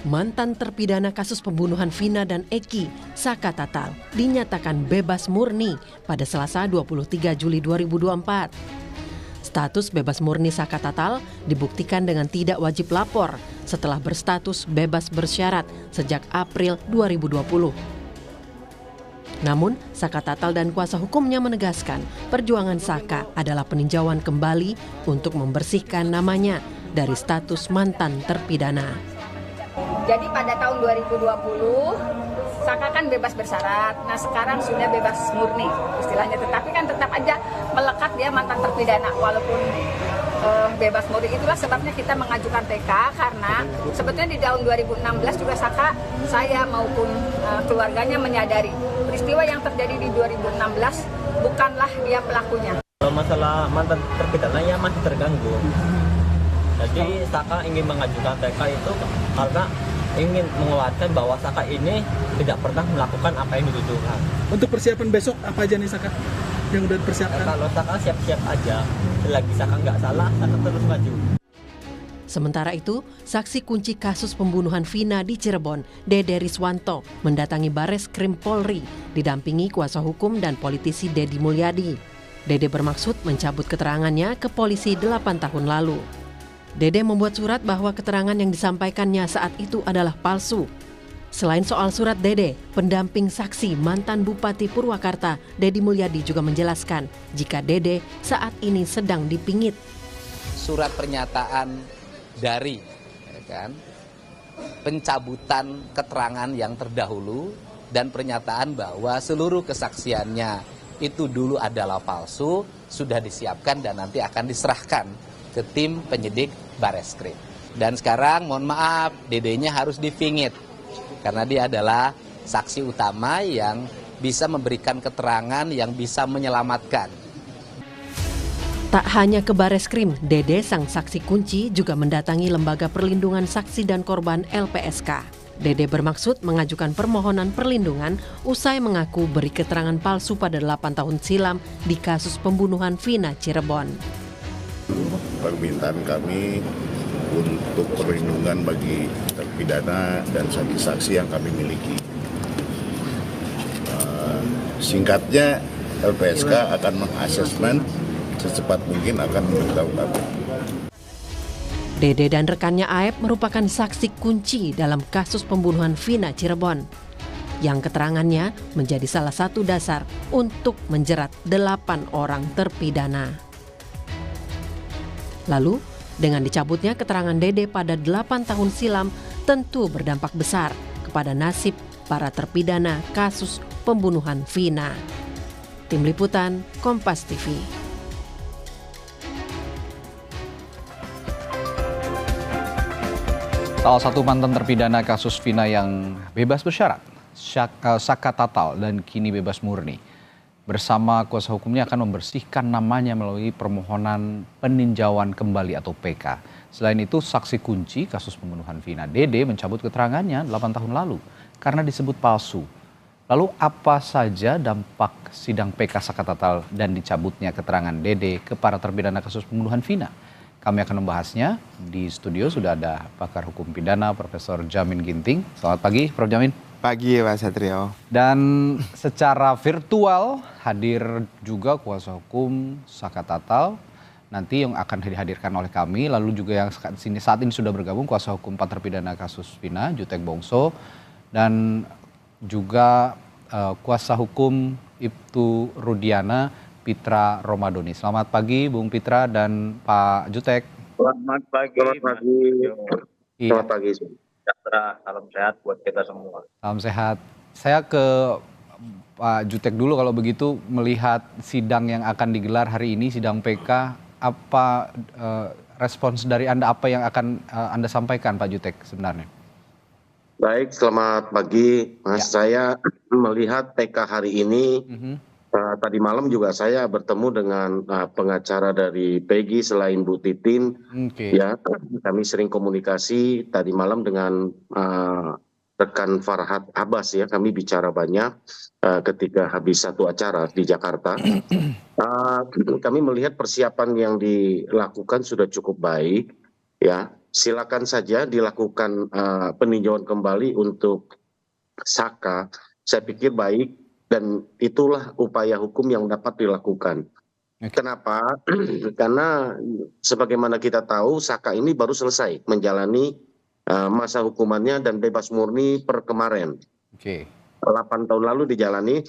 Mantan terpidana kasus pembunuhan Vina dan Eki, Saka Tatal, dinyatakan bebas murni pada Selasa 23 Juli 2024. Status bebas murni Saka Tatal dibuktikan dengan tidak wajib lapor setelah berstatus bebas bersyarat sejak April 2020. Namun, Saka Tatal dan kuasa hukumnya menegaskan perjuangan Saka adalah peninjauan kembali untuk membersihkan namanya dari status mantan terpidana. Jadi pada tahun 2020, Saka kan bebas bersyarat. Nah sekarang sudah bebas murni istilahnya. Tetapi kan tetap aja melekat dia mantan terpidana walaupun bebas murni. Itulah sebabnya kita mengajukan PK karena sebetulnya di tahun 2016 juga Saka, saya maupun keluarganya menyadari peristiwa yang terjadi di 2016 bukanlah dia pelakunya. Kalau masalah mantan terpidana ya masih terganggu. Jadi Saka ingin mengajukan PK itu karena ingin menguatkan bahwa Saka ini tidak pernah melakukan apa yang dituduhkan. Untuk persiapan besok apa aja nih Saka yang udah dipersiapkan? Kalau Saka siap-siap aja, selagi Saka nggak salah, Saka terus maju. Sementara itu, saksi kunci kasus pembunuhan Vina di Cirebon, Dede Riswanto, mendatangi Bares Krim Polri, didampingi kuasa hukum dan politisi Deddy Mulyadi. Dede bermaksud mencabut keterangannya ke polisi 8 tahun lalu. Dede membuat surat bahwa keterangan yang disampaikannya saat itu adalah palsu. Selain soal surat Dede, pendamping saksi mantan Bupati Purwakarta, Deddy Mulyadi juga menjelaskan jika Dede saat ini sedang dipingit. Surat pernyataan dari pencabutan keterangan yang terdahulu dan pernyataan bahwa seluruh kesaksiannya itu dulu adalah palsu, sudah disiapkan dan nanti akan diserahkan ke tim penyidik Bareskrim. Dan sekarang mohon maaf, Dedenya harus dipingit karena dia adalah saksi utama yang bisa memberikan keterangan yang bisa menyelamatkan. Tak hanya ke Bareskrim, Dede sang saksi kunci juga mendatangi Lembaga Perlindungan Saksi dan Korban LPSK. Dede bermaksud mengajukan permohonan perlindungan usai mengaku beri keterangan palsu pada 8 tahun silam di kasus pembunuhan Vina Cirebon. Permintaan kami untuk perlindungan bagi terpidana dan saksi-saksi yang kami miliki. Singkatnya, LPSK akan mengasesmen secepat mungkin akan memberitahu kami. Dede dan rekannya Aep merupakan saksi kunci dalam kasus pembunuhan Vina Cirebon, yang keterangannya menjadi salah satu dasar untuk menjerat 8 orang terpidana. Lalu, dengan dicabutnya keterangan Dede pada 8 tahun silam tentu berdampak besar kepada nasib para terpidana kasus pembunuhan Vina. Tim Liputan, Kompas TV. Salah satu mantan terpidana kasus Vina yang bebas bersyarat, Saka Tatal dan kini bebas murni. Bersama kuasa hukumnya akan membersihkan namanya melalui permohonan peninjauan kembali atau PK. Selain itu, saksi kunci kasus pembunuhan Vina, Dede, mencabut keterangannya 8 tahun lalu karena disebut palsu. Lalu apa saja dampak sidang PK Saka Tatal dan dicabutnya keterangan Dede ke para terpidana kasus pembunuhan Vina? Kami akan membahasnya. Di studio sudah ada pakar hukum pidana Profesor Jamin Ginting. Selamat pagi, Prof. Jamin. Pagi Pak Satrio. Dan secara virtual hadir juga kuasa hukum Saka Tatal nanti yang akan dihadirkan oleh kami, lalu juga yang saat ini sudah bergabung kuasa hukum 4 terpidana kasus Vina, Jutek Bongso, dan juga kuasa hukum Ibtu Rudiana, Pitra Romadoni. Selamat pagi Bung Pitra dan Pak Jutek. Selamat pagi. Selamat pagi. Iya. Selamat pagi. Salam sehat buat kita semua. Salam sehat. Saya ke Pak Jutek dulu kalau begitu, melihat sidang yang akan digelar hari ini, sidang PK, apa respons dari Anda, apa yang akan Anda sampaikan Pak Jutek sebenarnya? Baik, selamat pagi Mas. Ya. Saya melihat PK hari ini, tadi malam juga saya bertemu dengan pengacara dari Peggy selain Bu Titin. Ya, kami sering komunikasi tadi malam dengan rekan Farhad Abbas ya, kami bicara banyak ketika habis satu acara di Jakarta. Kami melihat persiapan yang dilakukan sudah cukup baik ya. silakan saja dilakukan peninjauan kembali untuk Saka. Saya pikir baik dan itulah upaya hukum yang dapat dilakukan. Kenapa? Karena sebagaimana kita tahu Saka ini baru selesai menjalani masa hukumannya dan bebas murni per kemarin. 8 tahun lalu dijalani.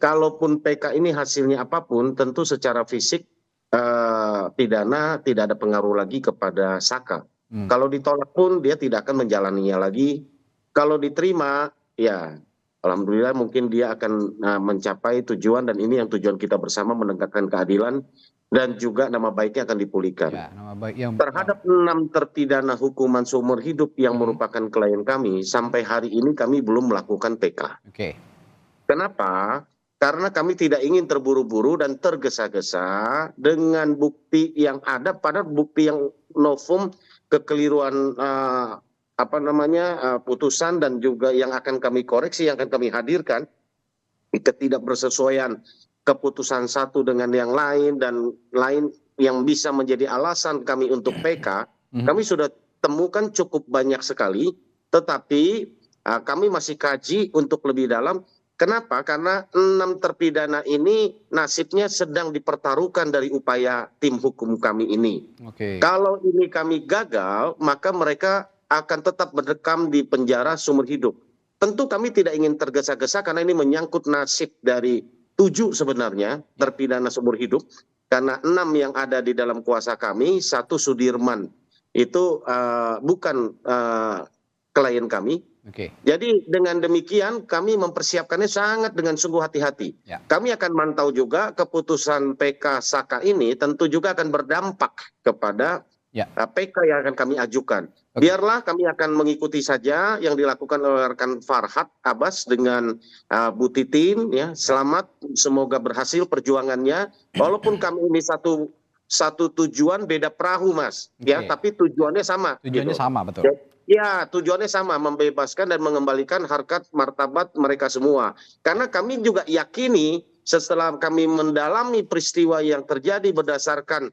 Kalaupun PK ini hasilnya apapun, tentu secara fisik pidana tidak ada pengaruh lagi kepada Saka. Kalau ditolak pun dia tidak akan menjalaninya lagi. Kalau diterima, ya alhamdulillah mungkin dia akan mencapai tujuan, dan ini yang tujuan kita bersama, menegakkan keadilan dan juga nama baiknya akan dipulihkan. Ya, nama baik yang Terhadap 6 terpidana hukuman seumur hidup yang merupakan klien kami, sampai hari ini kami belum melakukan PK. Kenapa? Karena kami tidak ingin terburu-buru dan tergesa-gesa dengan bukti yang ada, pada bukti yang novum, kekeliruan putusan dan juga yang akan kami koreksi, yang akan kami hadirkan, ketidakbersesuaian keputusan satu dengan yang lain dan lain yang bisa menjadi alasan kami untuk PK. Kami sudah temukan cukup banyak sekali, tetapi kami masih kaji untuk lebih dalam. Kenapa? Karena 6 terpidana ini nasibnya sedang dipertaruhkan dari upaya tim hukum kami ini. Kalau ini kami gagal, maka mereka akan tetap mendekam di penjara seumur hidup. Tentu kami tidak ingin tergesa-gesa karena ini menyangkut nasib dari 7 sebenarnya terpidana seumur hidup. Karena 6 yang ada di dalam kuasa kami, 1 Sudirman itu bukan klien kami. Jadi dengan demikian kami mempersiapkannya sangat dengan sungguh hati-hati. Kami akan mantau juga keputusan PK Saka ini, tentu juga akan berdampak kepada PK yang akan kami ajukan. Biarlah kami akan mengikuti saja yang dilakukan oleh rekan Farhad Abbas dengan Bu Titin. Ya, selamat, semoga berhasil perjuangannya. Walaupun kami ini satu tujuan, beda perahu, Mas. Ya, tapi tujuannya sama. Tujuannya sama, betul. Ya, tujuannya sama, membebaskan dan mengembalikan harkat martabat mereka semua. Karena kami juga yakini setelah kami mendalami peristiwa yang terjadi berdasarkan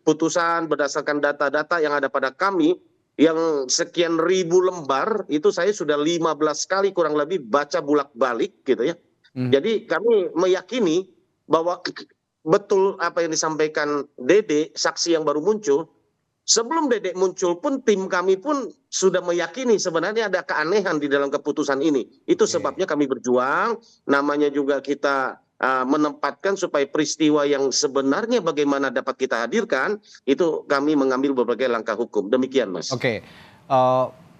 putusan, berdasarkan data-data yang ada pada kami, yang sekian ribu lembar, itu saya sudah 15 kali kurang lebih baca bolak-balik gitu ya. Jadi kami meyakini bahwa betul apa yang disampaikan Dede, saksi yang baru muncul. Sebelum Dedek muncul pun tim kami pun sudah meyakini sebenarnya ada keanehan di dalam keputusan ini. Itu sebabnya kami berjuang, namanya juga kita menempatkan supaya peristiwa yang sebenarnya bagaimana dapat kita hadirkan, itu kami mengambil berbagai langkah hukum. Demikian, Mas.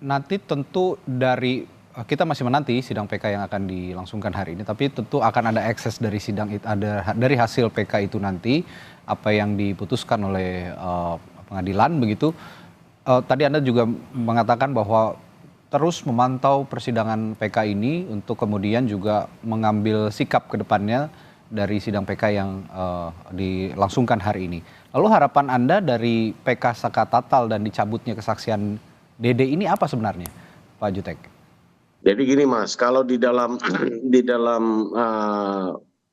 Nanti tentu dari kita masih menanti sidang PK yang akan dilangsungkan hari ini, tapi tentu akan ada akses dari sidang itu, ada dari hasil PK itu nanti apa yang diputuskan oleh pengadilan begitu. Tadi Anda juga mengatakan bahwa terus memantau persidangan PK ini untuk kemudian juga mengambil sikap ke depannya dari sidang PK yang dilangsungkan hari ini. Lalu harapan Anda dari PK Saka Tatal dan dicabutnya kesaksian Dede ini apa sebenarnya, Pak Jutek? Jadi gini, Mas, kalau di dalam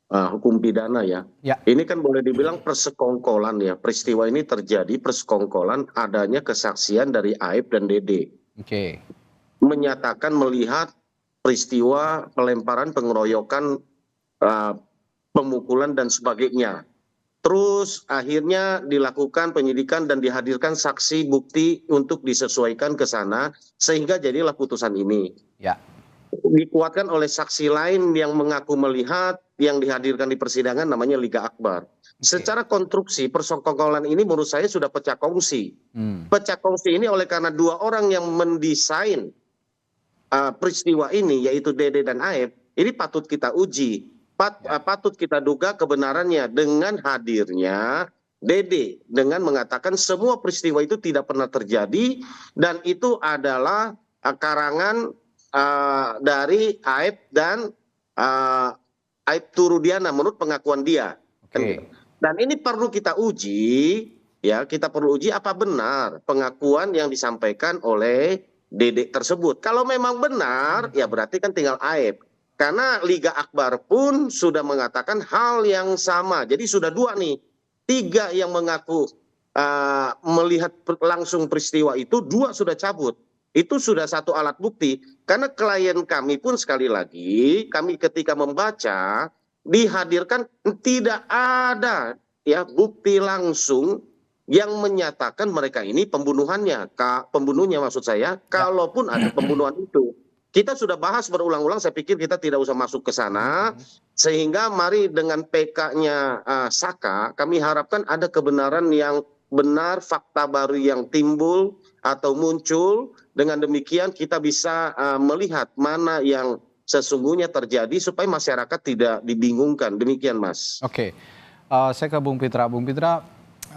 hukum pidana ya, ini kan boleh dibilang persekongkolan ya. Peristiwa ini terjadi persekongkolan adanya kesaksian dari Aib dan Dede. Menyatakan melihat peristiwa pelemparan, pengeroyokan, pemukulan dan sebagainya. Terus akhirnya dilakukan penyidikan dan dihadirkan saksi bukti untuk disesuaikan ke sana sehingga jadilah putusan ini. Dikuatkan oleh saksi lain yang mengaku melihat, yang dihadirkan di persidangan namanya Liga Akbar. Secara konstruksi persekongkolan ini menurut saya sudah pecah kongsi. Pecah kongsi ini oleh karena 2 orang yang mendesain peristiwa ini, yaitu Dede dan Aib, ini patut kita uji, patut kita duga kebenarannya dengan hadirnya Dede dengan mengatakan semua peristiwa itu tidak pernah terjadi dan itu adalah karangan dari Aib dan Aib Turudiana menurut pengakuan dia. Dan ini perlu kita uji, ya, kita perlu uji apa benar pengakuan yang disampaikan oleh Dede tersebut. Kalau memang benar, ya berarti kan tinggal Aib. Karena Liga Akbar pun sudah mengatakan hal yang sama. Jadi sudah 2 nih, 3 yang mengaku melihat langsung peristiwa itu, 2 sudah cabut. Itu sudah satu alat bukti. Karena klien kami pun sekali lagi, kami ketika membaca, dihadirkan tidak ada ya bukti langsung yang menyatakan mereka ini pembunuhannya, pembunuhnya maksud saya, kalaupun ada pembunuhan itu. Kita sudah bahas berulang-ulang, saya pikir kita tidak usah masuk ke sana, sehingga mari dengan PK-nya Saka, kami harapkan ada kebenaran yang benar, fakta baru yang timbul atau muncul, dengan demikian kita bisa melihat mana yang sesungguhnya terjadi supaya masyarakat tidak dibingungkan, demikian Mas. Oke, saya ke Bung Pitra. Bung Pitra,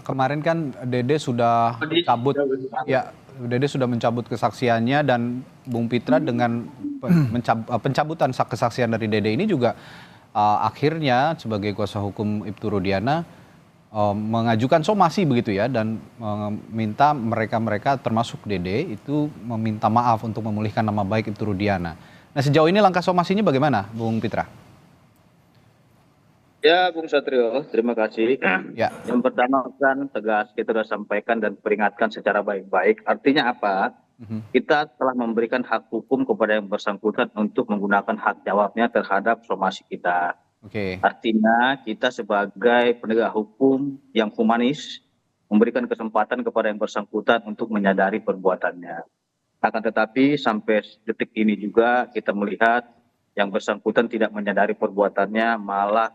kemarin kan Dede sudah mencabut, ya Dede sudah mencabut kesaksiannya, dan Bung Pitra dengan pencabutan kesaksian dari Dede ini juga akhirnya sebagai kuasa hukum Ibtu Rudiana mengajukan somasi begitu ya, dan meminta mereka termasuk Dede itu meminta maaf untuk memulihkan nama baik Ibtu Rudiana. Nah, sejauh ini langkah somasinya bagaimana, Bung Pitra? Ya, Bung Satrio, terima kasih. Ya. Yang pertama kan tegas kita sudah sampaikan dan peringatkan secara baik-baik. Artinya apa? Kita telah memberikan hak hukum kepada yang bersangkutan untuk menggunakan hak jawabnya terhadap somasi kita. Oke. Artinya kita sebagai penegak hukum yang humanis memberikan kesempatan kepada yang bersangkutan untuk menyadari perbuatannya. Akan tetapi sampai detik ini juga kita melihat yang bersangkutan tidak menyadari perbuatannya, malah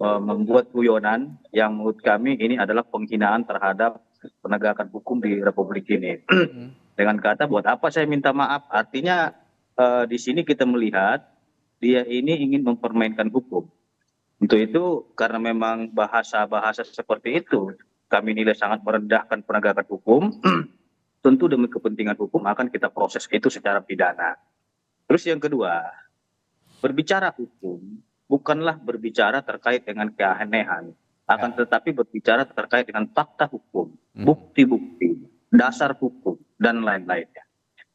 membuat guyonan yang menurut kami ini adalah penghinaan terhadap penegakan hukum di Republik ini. Dengan kata buat apa saya minta maaf? Artinya di sini kita melihat dia ini ingin mempermainkan hukum. Untuk itu karena memang bahasa-bahasa seperti itu kami nilai sangat merendahkan penegakan hukum. Tentu demi kepentingan hukum akan kita proses itu secara pidana. Terus yang kedua, berbicara hukum bukanlah berbicara terkait dengan keanehan, akan tetapi berbicara terkait dengan fakta hukum, bukti-bukti, dasar hukum, dan lain-lainnya.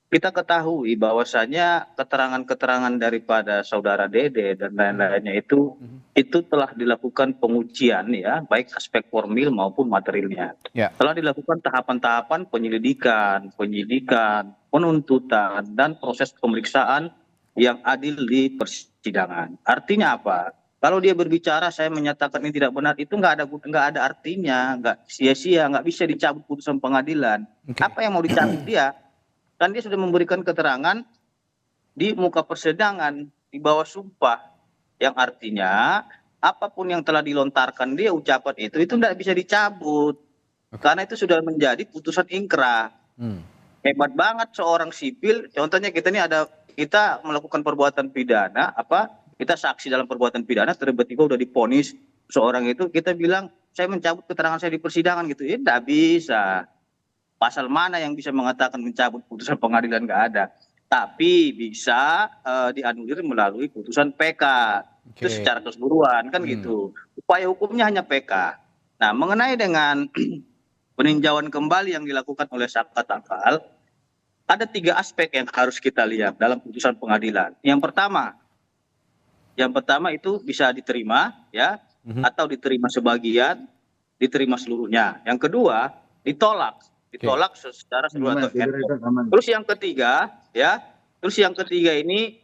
Kita ketahui bahwasanya keterangan-keterangan daripada saudara Dede dan lain-lainnya itu telah dilakukan pengujian ya, baik aspek formil maupun materialnya. Ya. Telah dilakukan tahapan-tahapan penyidikan, penuntutan, dan proses pemeriksaan yang adil di persidangan. Artinya apa? Kalau dia berbicara saya menyatakan ini tidak benar, itu nggak ada artinya, nggak sia-sia, nggak bisa dicabut putusan pengadilan. Apa yang mau dicabut dia? Kan dia sudah memberikan keterangan di muka persidangan di bawah sumpah, yang artinya apapun yang telah dilontarkan dia ucapan itu tidak bisa dicabut karena itu sudah menjadi putusan ingkrah. Hebat banget seorang sipil. Contohnya kita melakukan perbuatan pidana, kita saksi dalam perbuatan pidana, tiba-tiba udah diponis seorang itu, kita bilang saya mencabut keterangan saya di persidangan gitu, tidak bisa. Pasal mana yang bisa mengatakan mencabut putusan pengadilan? Nggak ada. Tapi bisa dianulir melalui putusan PK. Itu secara keseluruhan kan gitu. Upaya hukumnya hanya PK. Nah, mengenai dengan peninjauan kembali yang dilakukan oleh Saka Tatal, ada 3 aspek yang harus kita lihat dalam putusan pengadilan. Yang pertama itu bisa diterima ya, atau diterima sebagian, diterima seluruhnya. Yang kedua ditolak secara seluruh. Terus yang ketiga ini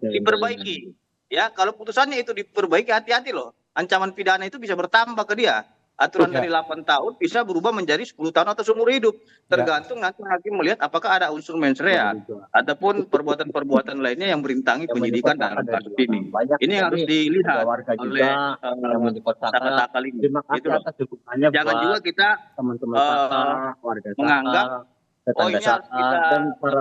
diperbaiki. Ya, kalau putusannya itu diperbaiki, hati-hati loh. Ancaman pidana itu bisa bertambah ke dia. Aturan dari 8 tahun bisa berubah menjadi 10 tahun atau seumur hidup. Tergantung nanti hakim melihat apakah ada unsur mens rea ataupun perbuatan-perbuatan lainnya yang merintangi penyidikan dalam kasus ini. Ini yang harus dilihat oleh Saka Tatal ini. Gitu loh. Jangan juga kita menganggap ini harus kita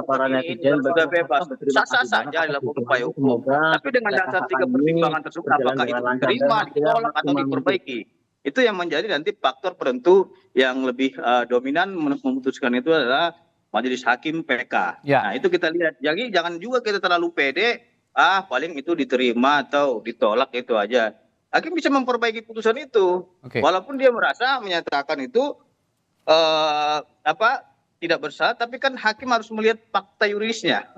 para netizen sudah bebas, sah-sah saja dilakukan upaya hukum. Tapi dengan dasar 3 pertimbangan tersebut, apakah itu diterima, ditolak, atau diperbaiki? Itu yang menjadi nanti faktor penentu yang lebih dominan memutuskan itu adalah majelis hakim PK. Ya. Nah, itu kita lihat. Jadi jangan juga kita terlalu pede, paling itu diterima atau ditolak itu aja. Hakim bisa memperbaiki putusan itu. Walaupun dia merasa menyatakan itu tidak bersalah, tapi kan hakim harus melihat fakta yuridisnya.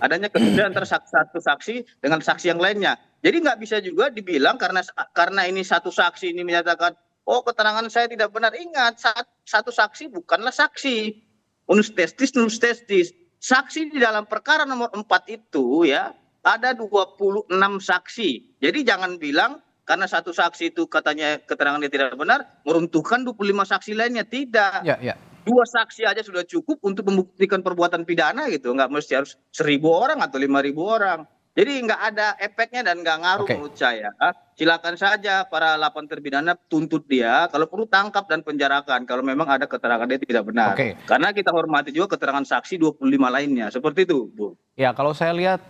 Adanya kemudian antara satu saksi dengan saksi yang lainnya. Jadi nggak bisa juga dibilang karena ini satu saksi ini menyatakan oh keterangan saya tidak benar. Ingat, satu saksi bukanlah saksi. Unus testis. Saksi di dalam perkara nomor 4 itu ya ada 26 saksi. Jadi jangan bilang karena satu saksi itu katanya keterangannya tidak benar, meruntuhkan 25 saksi lainnya. Tidak. Ya. 2 saksi aja sudah cukup untuk membuktikan perbuatan pidana gitu. Nggak mesti harus 1.000 orang atau 5.000 orang. Jadi nggak ada efeknya dan nggak ngaruh menurut saya. Silakan saja para 8 terpidana tuntut dia. Kalau perlu tangkap dan penjarakan. Kalau memang ada keterangan dia tidak benar. Karena kita hormati juga keterangan saksi 25 lainnya. Seperti itu, Bu. Ya, kalau saya lihat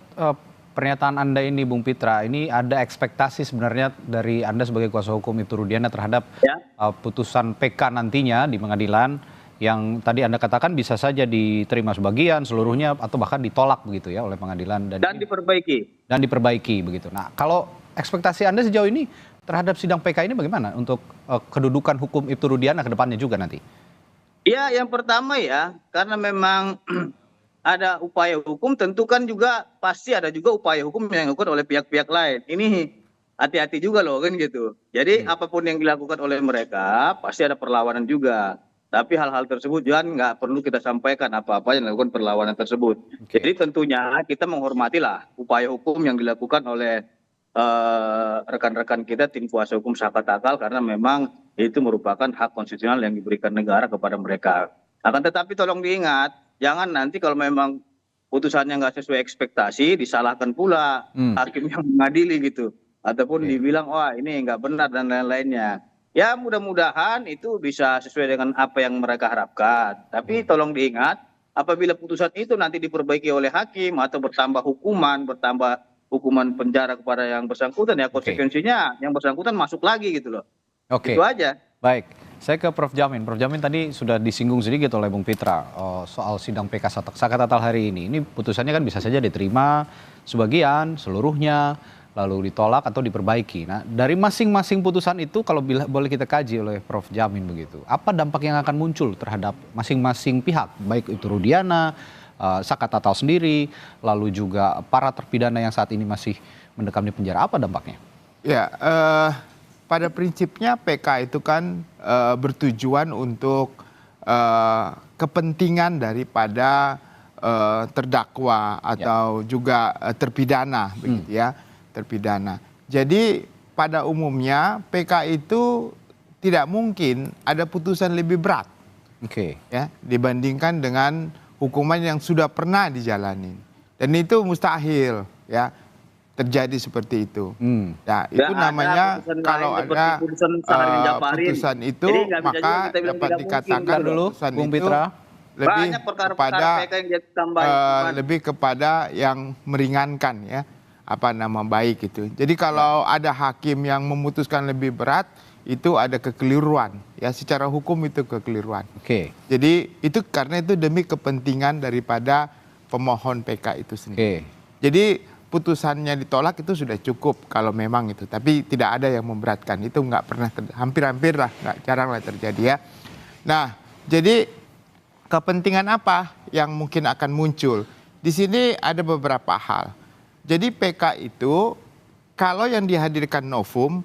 pernyataan Anda ini, Bung Pitra, ini ada ekspektasi sebenarnya dari Anda sebagai kuasa hukum Ibtu Rudiana terhadap putusan PK nantinya di pengadilan yang tadi Anda katakan bisa saja diterima sebagian, seluruhnya, atau bahkan ditolak begitu ya oleh pengadilan. Dan diperbaiki begitu. Nah, kalau ekspektasi Anda sejauh ini terhadap sidang PK ini bagaimana untuk kedudukan hukum Ibtu Rudiana ke depannya juga nanti? Ya, yang pertama ya, karena memang ada upaya hukum, tentu kan juga pasti ada juga upaya hukum yang dilakukan oleh pihak-pihak lain. Ini hati-hati juga loh kan gitu. Jadi apapun yang dilakukan oleh mereka pasti ada perlawanan juga. Tapi hal-hal tersebut jangan nggak perlu kita sampaikan apa-apa yang dilakukan perlawanan tersebut. Jadi tentunya kita menghormatilah upaya hukum yang dilakukan oleh rekan-rekan kita tim kuasa hukum Saka Tatal karena memang itu merupakan hak konstitusional yang diberikan negara kepada mereka. Akan tetapi tolong diingat, jangan nanti kalau memang putusannya nggak sesuai ekspektasi disalahkan pula hakim yang mengadili gitu, ataupun dibilang wah ini nggak benar dan lain-lainnya. Ya mudah-mudahan itu bisa sesuai dengan apa yang mereka harapkan. Tapi tolong diingat, apabila putusan itu nanti diperbaiki oleh hakim atau bertambah hukuman penjara kepada yang bersangkutan, ya konsekuensinya yang bersangkutan masuk lagi gitu loh. Itu aja. Baik, saya ke Prof. Jamin. Prof. Jamin tadi sudah disinggung sedikit oleh Bung Pitra soal sidang PK Saka Tatal hari ini. Ini putusannya kan bisa saja diterima sebagian, seluruhnya, lalu ditolak atau diperbaiki. Nah, dari masing-masing putusan itu kalau boleh kita kaji oleh Prof. Jamin begitu, apa dampak yang akan muncul terhadap masing-masing pihak, baik itu Rudiana, Saka Tatal sendiri, lalu juga para terpidana yang saat ini masih mendekam di penjara, apa dampaknya? Ya, pada prinsipnya PK itu kan bertujuan untuk kepentingan daripada terdakwa atau juga terpidana, begitu ya. Terpidana. Jadi pada umumnya PK itu tidak mungkin ada putusan lebih berat, ya, dibandingkan dengan hukuman yang sudah pernah dijalani, dan itu mustahil ya terjadi seperti itu. Nah, itu namanya kalau ada putusan itu maka dapat dikatakan putusan itu lebih kepada yang meringankan ya. Baik itu. Jadi kalau ada hakim yang memutuskan lebih berat, itu ada kekeliruan. Ya, secara hukum itu kekeliruan. Jadi itu karena itu demi kepentingan daripada pemohon PK itu sendiri. Jadi putusannya ditolak itu sudah cukup kalau memang itu. Tapi tidak ada yang memberatkan. Itu nggak pernah, hampir-hampir lah, nggak jarang lah terjadi ya. Nah, jadi kepentingan apa yang mungkin akan muncul? Di sini ada beberapa hal. Jadi PK itu kalau yang dihadirkan novum,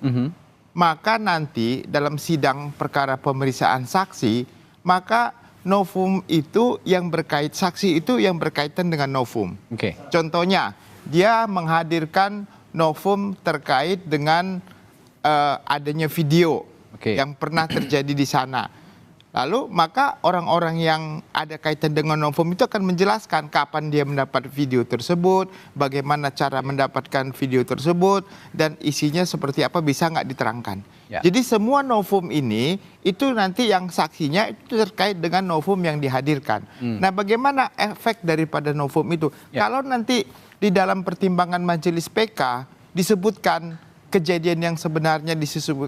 maka nanti dalam sidang perkara pemeriksaan saksi, maka novum itu yang saksi itu yang berkaitan dengan novum. Contohnya, dia menghadirkan novum terkait dengan adanya video yang pernah terjadi di sana. Lalu maka orang-orang yang ada kaitan dengan novum itu akan menjelaskan kapan dia mendapat video tersebut, bagaimana cara mendapatkan video tersebut, dan isinya seperti apa bisa nggak diterangkan. Jadi semua novum ini itu nanti yang saksinya itu terkait dengan novum yang dihadirkan. Nah, bagaimana efek daripada novum itu? Kalau nanti di dalam pertimbangan majelis PK disebutkan kejadian yang sebenarnya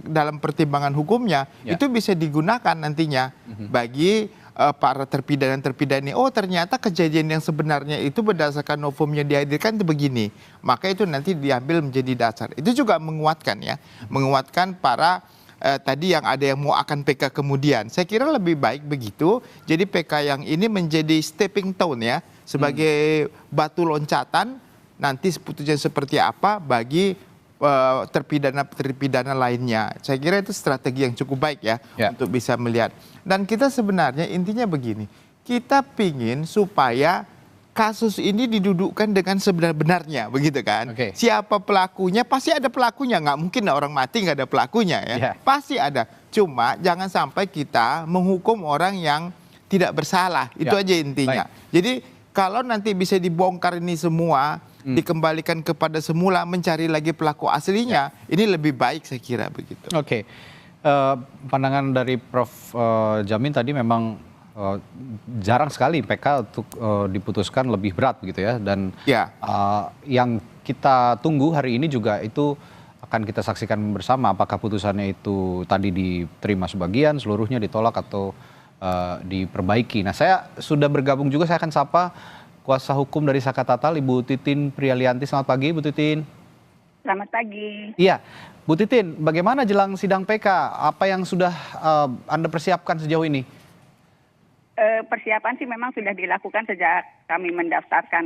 dalam pertimbangan hukumnya, itu bisa digunakan nantinya bagi para terpidana-terpidana. Oh, ternyata kejadian yang sebenarnya itu berdasarkan novum yang dihadirkan itu begini. Maka itu nanti diambil menjadi dasar. Itu juga menguatkan ya, menguatkan para tadi yang ada yang mau akan PK kemudian. Saya kira lebih baik begitu. Jadi PK yang ini menjadi stepping stone ya, sebagai batu loncatan nanti putusan seperti apa bagi terpidana lainnya. Saya kira itu strategi yang cukup baik ya untuk bisa melihat. Dan kita sebenarnya intinya begini, kita pingin supaya kasus ini didudukkan dengan sebenar-benarnya, begitu kan? Siapa pelakunya, pasti ada pelakunya. Nggak mungkin orang mati nggak ada pelakunya ya. Pasti ada. Cuma jangan sampai kita menghukum orang yang tidak bersalah. Itu aja intinya. Jadi kalau nanti bisa dibongkar ini semua, dikembalikan kepada semula, mencari lagi pelaku aslinya, ini lebih baik saya kira begitu. Pandangan dari Prof. Jamin tadi memang jarang sekali PK untuk diputuskan lebih berat begitu ya, dan yang kita tunggu hari ini juga itu akan kita saksikan bersama apakah putusannya itu tadi diterima sebagian, seluruhnya ditolak atau diperbaiki. Nah, saya sudah bergabung juga, saya akan sapa kuasa hukum dari Saka Tatal, Ibu Titin Prialianti. Selamat pagi, Bu Titin. Selamat pagi. Iya, Bu Titin, bagaimana jelang sidang PK? Apa yang sudah Anda persiapkan sejauh ini? Persiapan sih memang sudah dilakukan sejak kami mendaftarkan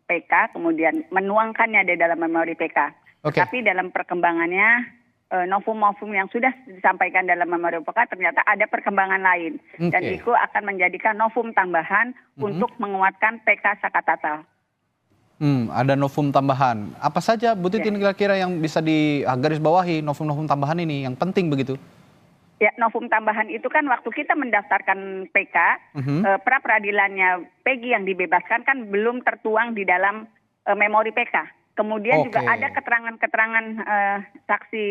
PK, kemudian menuangkannya di dalam memori PK. Tapi dalam perkembangannya, novum-novum yang sudah disampaikan dalam memori PK ternyata ada perkembangan lain. Dan itu akan menjadikan novum tambahan untuk menguatkan PK Saka Tatal. Ada novum tambahan. Apa saja Bu Titin kira-kira yang bisa digarisbawahi novum-novum tambahan ini yang penting begitu? Ya, novum tambahan itu kan waktu kita mendaftarkan PK, pra peradilannya Peggy yang dibebaskan kan belum tertuang di dalam memori PK. Kemudian juga ada keterangan-keterangan saksi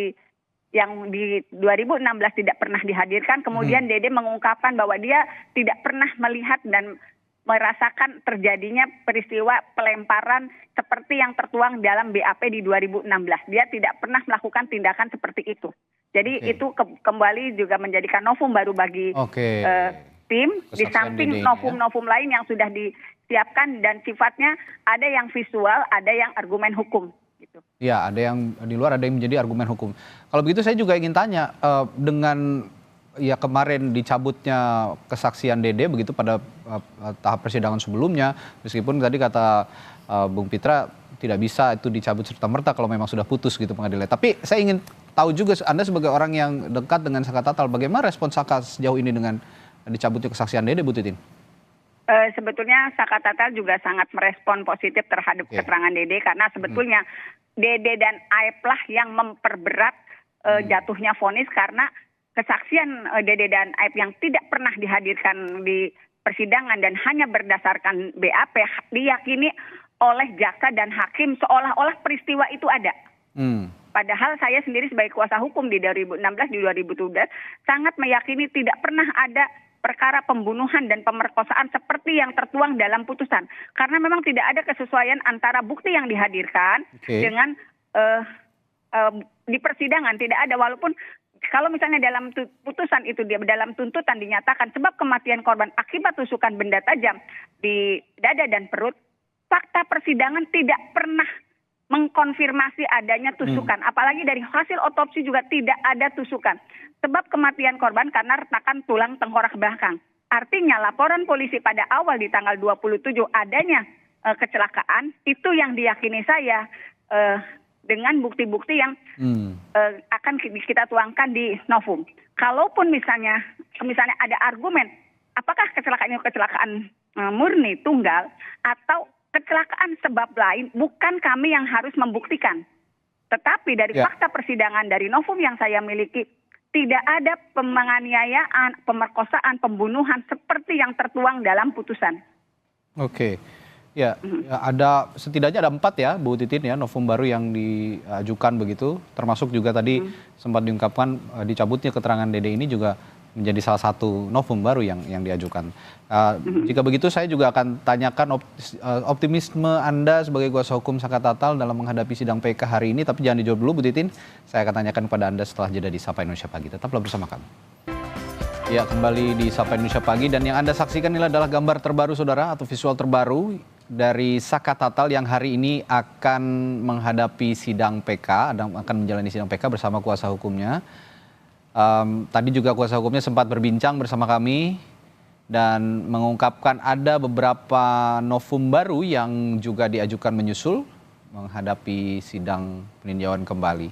yang di 2016 tidak pernah dihadirkan. Kemudian Dede mengungkapkan bahwa dia tidak pernah melihat dan merasakan terjadinya peristiwa pelemparan seperti yang tertuang dalam BAP di 2016. Dia tidak pernah melakukan tindakan seperti itu. Jadi itu kembali juga menjadikan novum baru bagi tim, di samping novum-novum lain yang sudah disiapkan dan sifatnya ada yang visual, ada yang argumen hukum. Gitu. Ya, ada yang di luar, ada yang menjadi argumen hukum. Kalau begitu saya juga ingin tanya, dengan ya kemarin dicabutnya kesaksian Dede begitu pada tahap persidangan sebelumnya, meskipun tadi kata Bung Pitra tidak bisa itu dicabut serta-merta kalau memang sudah putus gitu pengadilan. Tapi saya ingin tahu juga Anda sebagai orang yang dekat dengan Saka Tatal, bagaimana respon Saka sejauh ini dengan dicabutnya kesaksian Dede, Bu Titin? Sebetulnya Saka Tatal juga sangat merespon positif terhadap keterangan Dede karena sebetulnya Dede dan Aep lah yang memperberat jatuhnya vonis karena kesaksian Dede dan Aep yang tidak pernah dihadirkan di persidangan dan hanya berdasarkan BAP diyakini oleh jaksa dan hakim seolah-olah peristiwa itu ada. Padahal saya sendiri sebagai kuasa hukum di 2016, di 2017 sangat meyakini tidak pernah ada perkara pembunuhan dan pemerkosaan seperti yang tertuang dalam putusan. Karena memang tidak ada kesesuaian antara bukti yang dihadirkan dengan di persidangan. Tidak ada, walaupun kalau misalnya dalam putusan itu dalam tuntutan dinyatakan sebab kematian korban akibat tusukan benda tajam di dada dan perut, fakta persidangan tidak pernah mengkonfirmasi adanya tusukan. Apalagi dari hasil otopsi juga tidak ada tusukan. Sebab kematian korban karena retakan tulang tengkorak belakang. Artinya laporan polisi pada awal di tanggal 27 adanya kecelakaan, itu yang diyakini saya dengan bukti-bukti yang akan kita tuangkan di novum. Kalaupun misalnya ada argumen, apakah kecelakaan itu kecelakaan murni tunggal atau kecelakaan sebab lain, bukan kami yang harus membuktikan. Tetapi dari fakta persidangan, dari novum yang saya miliki, tidak ada penganiayaan, pemerkosaan, pembunuhan seperti yang tertuang dalam putusan. Ya, ada setidaknya ada 4 ya, Bu Titin ya, novum baru yang diajukan begitu, termasuk juga tadi sempat diungkapkan dicabutnya keterangan Dede ini juga menjadi salah satu novum baru yang diajukan. Jika begitu saya juga akan tanyakan optimisme Anda sebagai kuasa hukum Saka Tatal dalam menghadapi sidang PK hari ini, tapi jangan dijawab dulu Bu Titin. Saya akan tanyakan kepada Anda setelah jeda di Sapa Indonesia Pagi. Tetaplah bersama kami. Ya, kembali di Sapa Indonesia Pagi dan yang Anda saksikan ini adalah gambar terbaru saudara atau visual terbaru dari Saka Tatal yang hari ini akan menghadapi sidang PK, akan menjalani sidang PK bersama kuasa hukumnya. Tadi juga kuasa hukumnya sempat berbincang bersama kami dan mengungkapkan ada beberapa novum baru yang juga diajukan menyusul menghadapi sidang peninjauan kembali.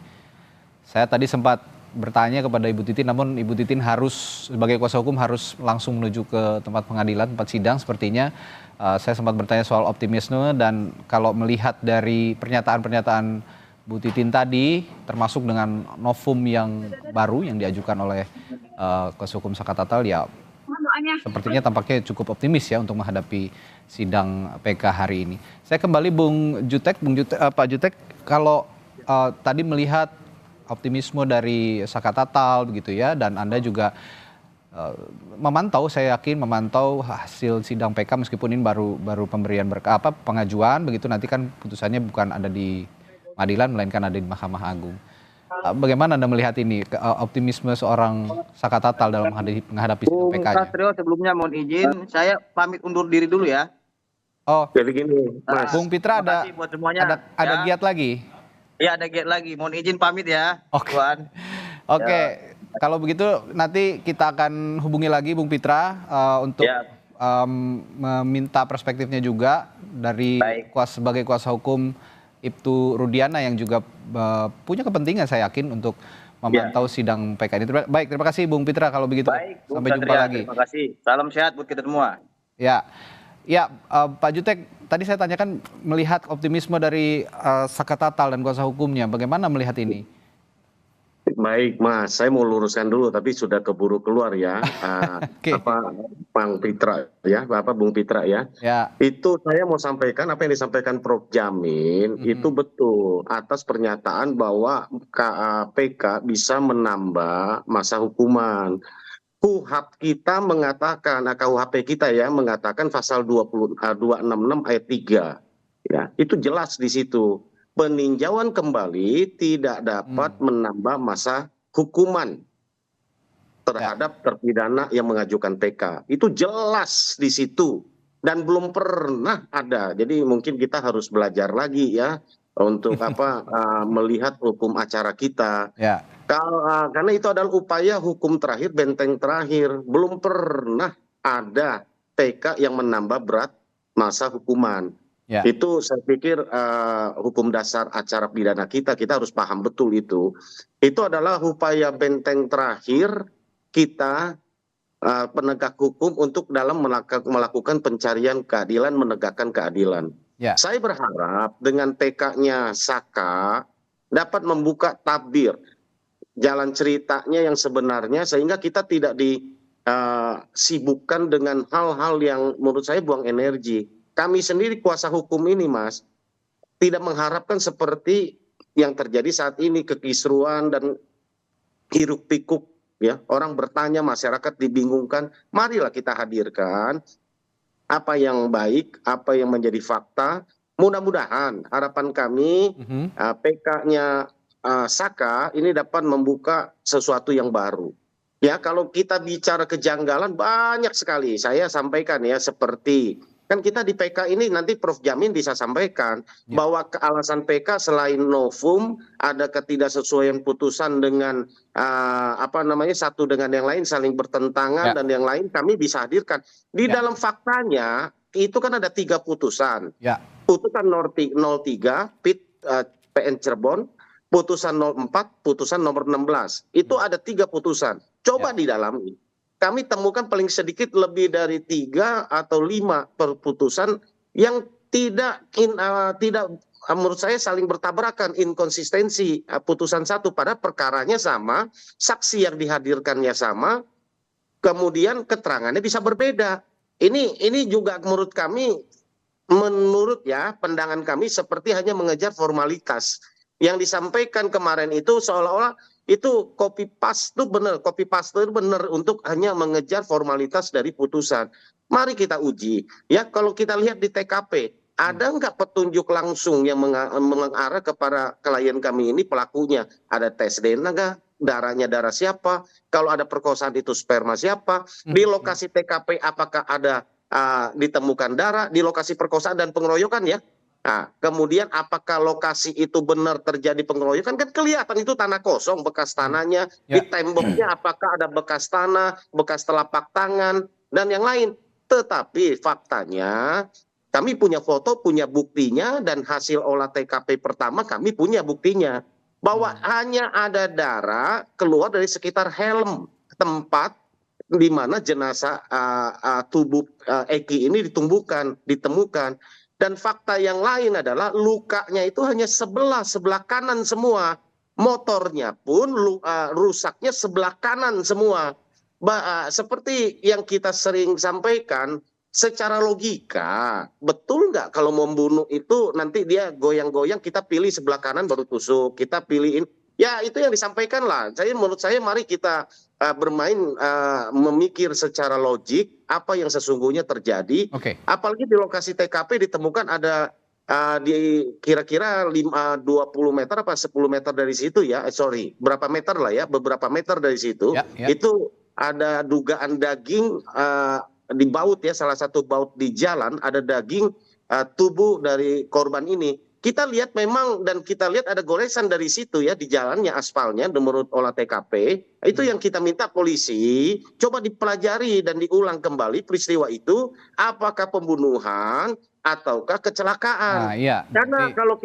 Saya tadi sempat bertanya kepada Ibu Titin, namun Ibu Titin harus sebagai kuasa hukum harus langsung menuju ke tempat pengadilan, tempat sidang sepertinya. Saya sempat bertanya soal optimisme, dan kalau melihat dari pernyataan-pernyataan Bu Titin tadi, termasuk dengan novum yang baru yang diajukan oleh kuasa hukum Saka Tatal, ya sepertinya tampaknya cukup optimis ya untuk menghadapi sidang PK hari ini. Saya kembali Bung Jutek, Pak Jutek, kalau tadi melihat optimisme dari Saka Tatal begitu ya, dan Anda juga memantau, saya yakin memantau hasil sidang PK meskipun ini baru pemberian pengajuan begitu, nanti kan putusannya bukan ada di pengadilan melainkan ada di Mahkamah Agung. Bagaimana Anda melihat ini optimisme seorang Saka Tatal dalam menghadapi sidang PK-nya? Bung Satrio, sebelumnya mohon izin saya pamit undur diri dulu ya. Oh, jadi gini, Mas. Bung Pitra ada giat lagi. Iya, ada giat lagi. Mohon izin pamit ya. Oke. Oke. Ya. Kalau begitu nanti kita akan hubungi lagi Bung Pitra untuk meminta perspektifnya juga dari sebagai kuasa hukum Ibtu Rudiana yang juga punya kepentingan saya yakin untuk memantau sidang PK ini. Baik, terima kasih Bung Pitra kalau begitu. Baik, sampai jumpa lagi. Terima kasih. Salam sehat buat kita semua. Ya, Pak Jutek, tadi saya tanyakan melihat optimisme dari Saka Tatal dan kuasa hukumnya, bagaimana melihat ini? Baik, Mas, saya mau luruskan dulu, tapi sudah keburu keluar ya, Bang Pitra ya, Bung Pitra ya. Itu saya mau sampaikan apa yang disampaikan Prof. Jamin itu betul atas pernyataan bahwa PK bisa menambah masa hukuman. KUHP kita mengatakan, KUHP kita ya mengatakan pasal 266 ayat 3 ya, itu jelas di situ. Peninjauan kembali tidak dapat menambah masa hukuman terhadap terpidana yang mengajukan PK. Itu jelas di situ dan belum pernah ada. Jadi mungkin kita harus belajar lagi ya untuk melihat hukum acara kita. Karena itu adalah upaya hukum terakhir, benteng terakhir. Belum pernah ada PK yang menambah berat masa hukuman. Itu saya pikir hukum dasar acara pidana kita harus paham betul itu. Itu adalah upaya benteng terakhir kita penegak hukum untuk dalam melakukan pencarian keadilan, menegakkan keadilan. Saya berharap dengan PK-nya Saka dapat membuka tabir jalan ceritanya yang sebenarnya, sehingga kita tidak disibukkan dengan hal-hal yang menurut saya buang energi. Kami sendiri kuasa hukum ini, Mas, tidak mengharapkan seperti yang terjadi saat ini, kekisruan dan hiruk pikuk ya. Orang bertanya, masyarakat dibingungkan. Marilah kita hadirkan apa yang baik, apa yang menjadi fakta. Mudah-mudahan harapan kami PK-nya Saka ini dapat membuka sesuatu yang baru. Ya, kalau kita bicara kejanggalan banyak sekali. Saya sampaikan ya, seperti kan kita di PK ini nanti Prof. Jamin bisa sampaikan bahwa alasan PK selain novum, ada ketidaksesuaian putusan dengan satu dengan yang lain saling bertentangan dan yang lain kami bisa hadirkan. Di dalam faktanya itu kan ada 3 putusan. Putusan 03 PN Cirebon, putusan 04, putusan nomor 16. Itu ada 3 putusan. Coba didalami. Kami temukan paling sedikit lebih dari 3 atau 5 putusan yang tidak menurut saya saling bertabrakan, inkonsistensi putusan satu, pada perkaranya sama, saksi yang dihadirkannya sama, kemudian keterangannya bisa berbeda. Ini juga menurut kami, pandangan kami seperti hanya mengejar formalitas. Yang disampaikan kemarin itu seolah-olah itu copy paste itu benar untuk hanya mengejar formalitas dari putusan. Mari kita uji ya. Kalau kita lihat di TKP, ada nggak petunjuk langsung yang mengarah kepada klien kami ini pelakunya? Ada tes DNA nggak? Darahnya darah siapa? Kalau ada perkosaan itu sperma siapa? Di lokasi TKP apakah ada ditemukan darah? Di lokasi perkosaan dan pengeroyokan ya. Nah, kemudian apakah lokasi itu benar terjadi pengeroyokan? Kan kelihatan itu tanah kosong, bekas tanahnya. Di temboknya apakah ada bekas tanah, bekas telapak tangan, dan yang lain. Tetapi faktanya Kami punya foto, punya buktinya, dan hasil olah TKP pertama kami punya buktinya. Bahwa hanya ada darah keluar dari sekitar helm tempat di mana jenazah tubuh Eki ini ditemukan. Dan fakta yang lain adalah lukanya itu hanya sebelah kanan semua. Motornya pun rusaknya sebelah kanan semua. Seperti yang kita sering sampaikan, secara logika, betul nggak kalau membunuh itu nanti dia goyang-goyang, kita pilih sebelah kanan baru tusuk, kita pilihin. Ya itu yang disampaikan lah. Menurut saya mari kita bermain memikir secara logik apa yang sesungguhnya terjadi. Apalagi di lokasi TKP ditemukan ada di kira-kira 20 meter apa 10 meter dari situ ya, berapa meter lah ya, beberapa meter dari situ, itu ada dugaan daging di baut ya, salah satu baut di jalan ada daging tubuh dari korban ini. Kita lihat memang dan kita lihat ada goresan dari situ ya di jalannya, aspalnya menurut olah TKP. Itu yang kita minta polisi coba dipelajari dan diulang kembali peristiwa itu, apakah pembunuhan ataukah kecelakaan. Karena kalau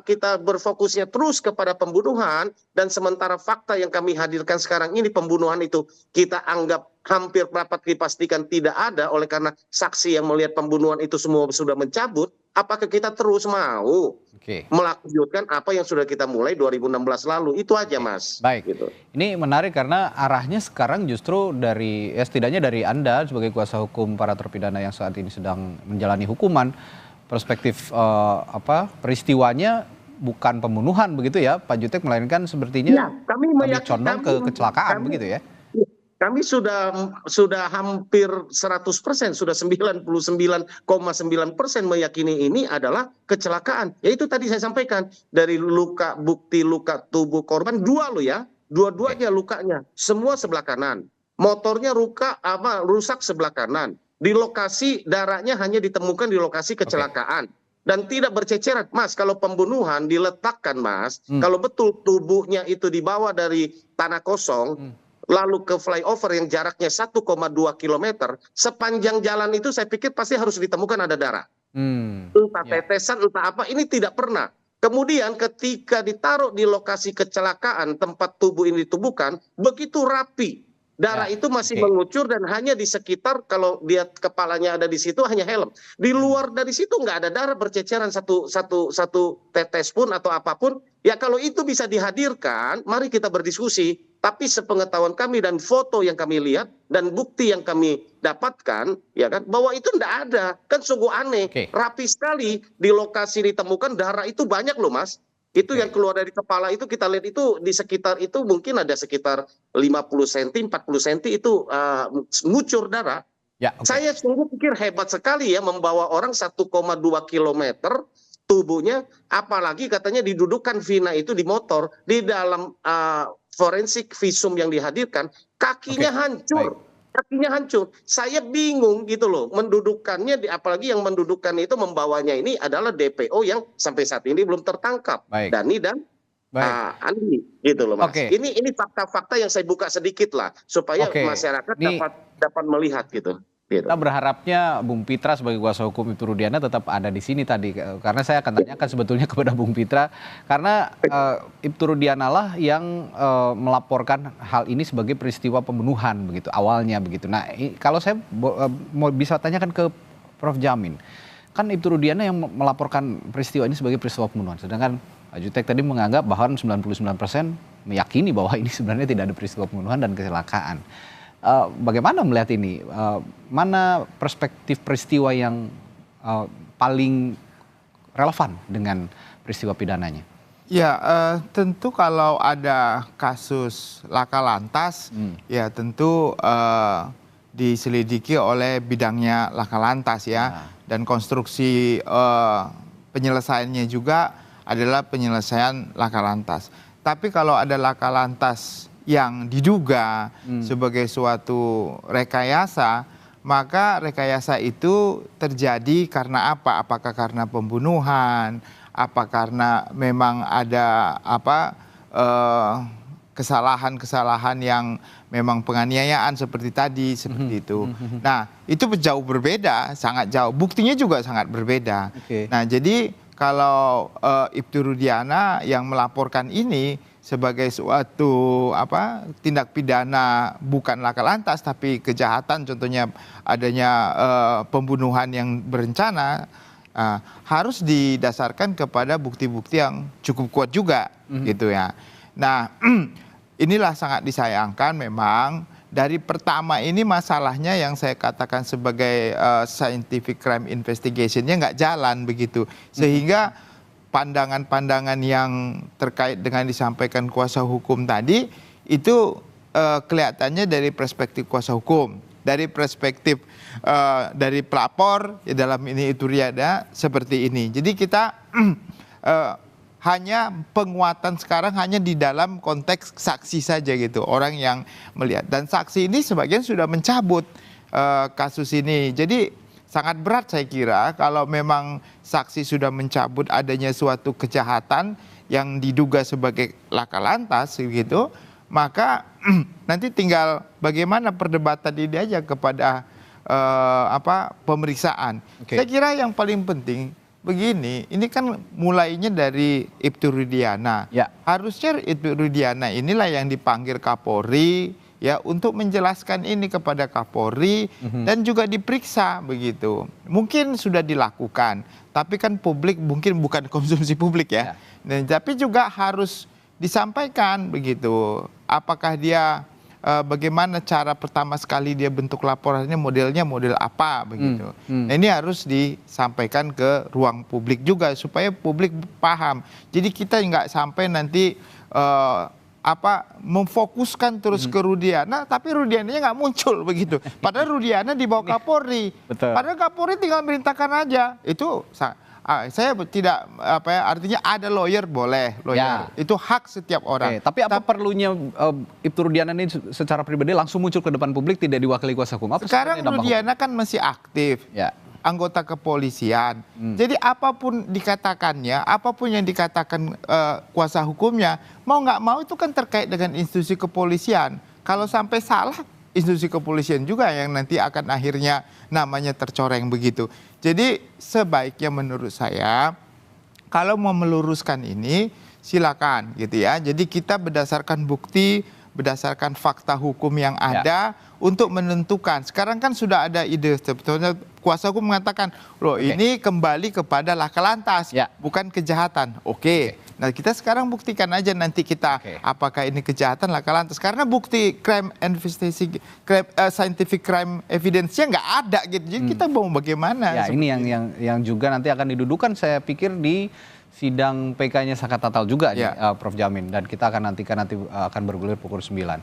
kita berfokusnya terus kepada pembunuhan dan sementara fakta yang kami hadirkan sekarang ini pembunuhan itu kita anggap hampir dapat dipastikan tidak ada oleh karena saksi yang melihat pembunuhan itu semua sudah mencabut, apakah kita terus mau melanjutkan apa yang sudah kita mulai 2016 lalu? Itu aja Mas. Baik, gitu. Ini menarik karena arahnya sekarang justru dari setidaknya dari Anda sebagai kuasa hukum para terpidana yang saat ini sedang menjalani hukuman, perspektif peristiwanya bukan pembunuhan begitu ya Pak Jutek, melainkan sepertinya kami condong ke kecelakaan begitu ya. Kami sudah hampir 100%, sudah 99,9% meyakini ini adalah kecelakaan. Ya itu tadi saya sampaikan, dari bukti luka tubuh korban dua-duanya lukanya, semua sebelah kanan. Motornya rusak sebelah kanan. Di lokasi darahnya hanya ditemukan di lokasi kecelakaan. Dan tidak berceceran, Mas. Kalau pembunuhan diletakkan, Mas, kalau betul tubuhnya itu dibawa dari tanah kosong, lalu ke flyover yang jaraknya 1,2 km, sepanjang jalan itu saya pikir pasti harus ditemukan ada darah. Entah tetesan, entah apa, ini tidak pernah. Kemudian ketika ditaruh di lokasi kecelakaan, tempat tubuh ini ditubuhkan, begitu rapi. Darah itu masih mengucur dan hanya di sekitar, kalau dia kepalanya ada di situ hanya helm. Di luar dari situ nggak ada darah berceceran satu tetes pun atau apapun. Ya kalau itu bisa dihadirkan, mari kita berdiskusi. Tapi sepengetahuan kami dan foto yang kami lihat dan bukti yang kami dapatkan, ya kan, bahwa itu nggak ada. Kan sungguh aneh. Rapi sekali di lokasi ditemukan darah itu banyak loh Mas. Itu yang keluar dari kepala itu kita lihat itu di sekitar itu mungkin ada sekitar 50 cm, 40 cm itu ngucur darah. Saya sungguh pikir hebat sekali ya membawa orang 1,2 km tubuhnya, apalagi katanya didudukan Vina itu di motor, di dalam forensik visum yang dihadirkan, kakinya hancur. Kakinya hancur. Saya bingung gitu loh, mendudukannya, apalagi yang mendudukan itu membawanya ini adalah DPO yang sampai saat ini belum tertangkap. Dani dan Andi gitu loh Mas. Ini fakta-fakta yang saya buka sedikit lah supaya masyarakat dapat melihat gitu. Kita berharapnya Bung Pitra sebagai kuasa hukum Ibtu Rudiana tetap ada di sini tadi, karena saya akan tanyakan sebetulnya kepada Bung Pitra, karena Ibtu Rudiana lah yang melaporkan hal ini sebagai peristiwa pembunuhan begitu awalnya begitu. Nah kalau saya mau bisa tanyakan ke Prof Jamin, kan Ibtu Rudiana yang melaporkan peristiwa ini sebagai peristiwa pembunuhan, sedangkan Pak Jutek tadi menganggap bahwa 99% meyakini bahwa ini sebenarnya tidak ada peristiwa pembunuhan dan kecelakaan. Bagaimana melihat ini? Mana perspektif peristiwa yang paling relevan dengan peristiwa pidananya? Ya, tentu kalau ada kasus laka lantas, ya tentu diselidiki oleh bidangnya laka lantas ya. Dan konstruksi penyelesaiannya juga adalah penyelesaian laka lantas. Tapi kalau ada laka lantas yang diduga sebagai suatu rekayasa, maka rekayasa itu terjadi karena apa? Apakah karena pembunuhan? Apa karena memang ada kesalahan-kesalahan yang memang penganiayaan seperti tadi, seperti itu. Nah, itu jauh berbeda, sangat jauh. Buktinya juga sangat berbeda. Nah, jadi kalau Ibtu Rudiana yang melaporkan ini sebagai suatu tindak pidana bukan laka lantas tapi kejahatan, contohnya adanya pembunuhan yang berencana, harus didasarkan kepada bukti-bukti yang cukup kuat juga, gitu ya. Nah, inilah sangat disayangkan memang dari pertama ini masalahnya yang saya katakan sebagai scientific crime investigation-nya nggak jalan begitu. Sehingga pandangan-pandangan yang terkait dengan disampaikan kuasa hukum tadi itu kelihatannya dari perspektif kuasa hukum. Dari perspektif dari pelapor, ya dalam ini itu Riada seperti ini. Jadi kita hanya penguatan sekarang hanya di dalam konteks saksi saja gitu, orang yang melihat. Dan saksi ini sebagian sudah mencabut kasus ini. Jadi sangat berat saya kira kalau memang saksi sudah mencabut adanya suatu kejahatan yang diduga sebagai laka lantas gitu, maka nanti tinggal bagaimana perdebatan ini aja kepada pemeriksaan. Saya kira yang paling penting begini, ini kan mulainya dari Ibtu Rudiana. Harusnya Ibtu Rudiana inilah yang dipanggil Kapolri ya untuk menjelaskan ini kepada Kapolri dan juga diperiksa begitu. Mungkin sudah dilakukan, tapi kan publik mungkin bukan konsumsi publik ya. Dan tapi juga harus disampaikan begitu. Apakah dia bagaimana cara pertama sekali dia bentuk laporannya, modelnya model apa begitu. Nah, ini harus disampaikan ke ruang publik juga supaya publik paham. Jadi kita nggak sampai nanti memfokuskan terus ke Rudiana, tapi Rudiananya nggak muncul begitu. Padahal Rudiana dibawa Kapolri. Padahal Kapolri tinggal merintahkan aja. Itu saya tidak artinya ada lawyer boleh, lawyer itu hak setiap orang. Tapi apa perlunya Ibtu Rudiana ini secara pribadi langsung muncul ke depan publik tidak diwakili kuasa hukum? Sekarang Rudiana kan masih aktif, anggota kepolisian. Jadi apapun dikatakannya, apapun yang dikatakan kuasa hukumnya, mau nggak mau itu kan terkait dengan institusi kepolisian. Kalau sampai salah, institusi kepolisian juga yang nanti akan akhirnya namanya tercoreng begitu. Jadi sebaiknya menurut saya kalau mau meluruskan ini silakan gitu ya. Jadi kita berdasarkan bukti, berdasarkan fakta hukum yang ada untuk menentukan. Sekarang kan sudah ada ide sebetulnya kuasa hukum mengatakan loh ini kembali kepada laka lantas bukan kejahatan. Nah kita sekarang buktikan aja nanti kita apakah ini kejahatan laka lantas, karena bukti crime investigation, scientific crime evidence-nya nggak ada gitu. Jadi kita mau bagaimana? Ya ini yang juga nanti akan didudukan saya pikir di sidang PK-nya Saka Tatal juga nih, Prof Jamin, dan kita akan nantikan nanti akan bergulir pukul 9.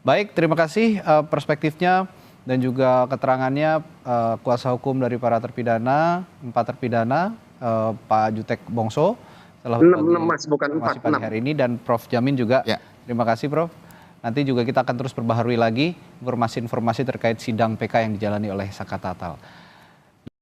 Baik, terima kasih perspektifnya dan juga keterangannya kuasa hukum dari para terpidana, 4 terpidana, Pak Jutek Bongso, setelah pada hari ini, dan Prof Jamin juga. Terima kasih Prof. Nanti juga kita akan terus perbaharui lagi informasi-informasi terkait sidang PK yang dijalani oleh Saka Tatal.